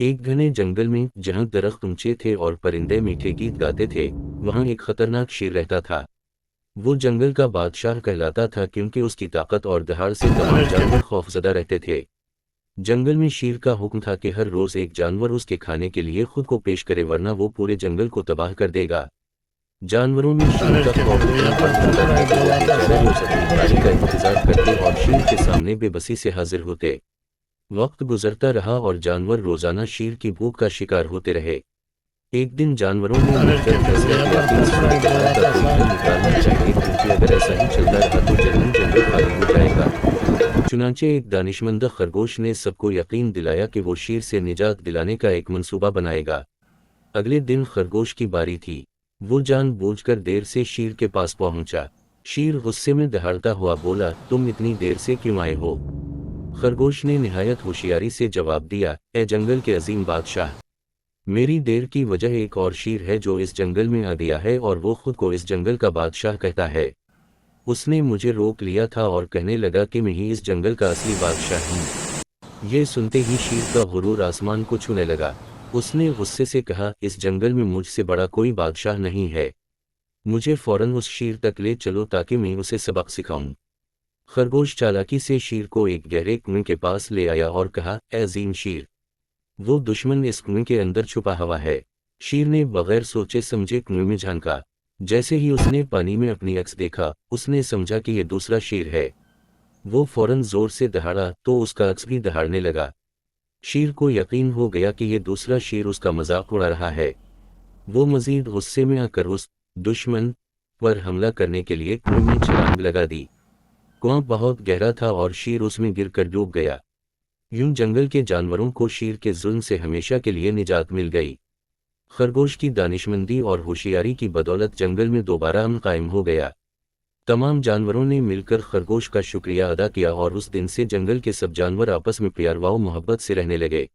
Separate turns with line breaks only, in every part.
ایک گھنے جنگل میں جہاں درخت اونچے تھے اور پرندے میٹھے گیت گاتے تھے، وہاں ایک خطرناک شیر رہتا تھا۔ وہ جنگل کا بادشاہ کہلاتا تھا کیونکہ اس کی طاقت اور دہاڑ سے تمام جانور خوفزدہ رہتے تھے۔ جنگل میں شیر کا حکم تھا کہ ہر روز ایک جانور اس کے کھانے کے لیے خود کو پیش کرے، ورنہ وہ پورے جنگل کو تباہ کر دے گا۔ جانوروں میں شیر کا خوف اتنا بڑھ جاتا تھا کہ وہ بے روز اپنی باری کا انتظار کرتے اور شیر کے سامنے بے بسی سے حاضر ہوتے۔ وقت گزرتا رہا اور جانور روزانہ شیر کی بھوک کا شکار ہوتے رہے۔ ایک دن جانوروں نے مل کر فیصلہ کیا کہ اس صورتحال کا کوئی حل نکالنا چاہیے، کیونکہ اگر ایسا ہی چلتا رہا تو جلدی جنگل خالی ہو جائے گا۔ چنانچہ ایک دانشمند خرگوش نے سب کو یقین دلایا کہ وہ شیر سے نجات دلانے کا ایک منصوبہ بنائے گا۔ اگلے دن خرگوش کی باری تھی۔ وہ جان بوجھ کر دیر سے شیر کے پاس پہنچا۔ شیر غصے میں دہاڑتا ہوا بولا، تم اتنی دیر سے کیوں آئے ہو؟ خرگوش نے نہایت ہوشیاری سے جواب دیا، اے جنگل کے عظیم بادشاہ، میری دیر کی وجہ ایک اور شیر ہے جو اس جنگل میں آ گیا ہے اور وہ خود کو اس جنگل کا بادشاہ کہتا ہے۔ اس نے مجھے روک لیا تھا اور کہنے لگا کہ میں ہی اس جنگل کا اصلی بادشاہ ہوں۔ یہ سنتے ہی شیر کا غرور آسمان کو چھونے لگا۔ اس نے غصے سے کہا، اس جنگل میں مجھ سے بڑا کوئی بادشاہ نہیں ہے، مجھے فوراً اس شیر تک لے چلو تاکہ میں اسے سبق سکھاؤں۔ خرگوش چالاکی سے شیر کو ایک گہرے کنویں کے پاس لے آیا اور کہا، اے عظیم شیر، وہ دشمن اس کنویں کے اندر چھپا ہوا ہے۔ شیر نے بغیر سوچے سمجھے کنویں میں جھانکا۔ جیسے ہی اس نے پانی میں اپنی عکس دیکھا، اس نے سمجھا کہ یہ دوسرا شیر ہے۔ وہ فوراً زور سے دہاڑا تو اس کا عکس بھی دہاڑنے لگا۔ شیر کو یقین ہو گیا کہ یہ دوسرا شیر اس کا مذاق اڑا رہا ہے۔ وہ مزید غصے میں آ کر اس دشمن پر حملہ کرنے کے لیے کنویں میں چھلانگ لگا دی۔ کنواں بہت گہرا تھا اور شیر اس میں گر کر ڈوب گیا۔ یوں جنگل کے جانوروں کو شیر کے ظلم سے ہمیشہ کے لیے نجات مل گئی۔ خرگوش کی دانشمندی اور ہوشیاری کی بدولت جنگل میں دوبارہ امن قائم ہو گیا۔ تمام جانوروں نے مل کر خرگوش کا شکریہ ادا کیا اور اس دن سے جنگل کے سب جانور آپس میں پیار و محبت سے رہنے لگے۔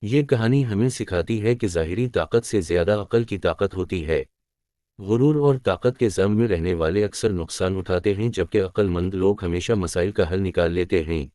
یہ کہانی ہمیں سکھاتی ہے کہ ظاہری طاقت سے زیادہ عقل کی طاقت ہوتی ہے۔ غرور اور طاقت کے ضم میں رہنے والے اکثر نقصان اٹھاتے ہیں، جبکہ عقل مند لوگ ہمیشہ مسائل کا حل نکال لیتے ہیں۔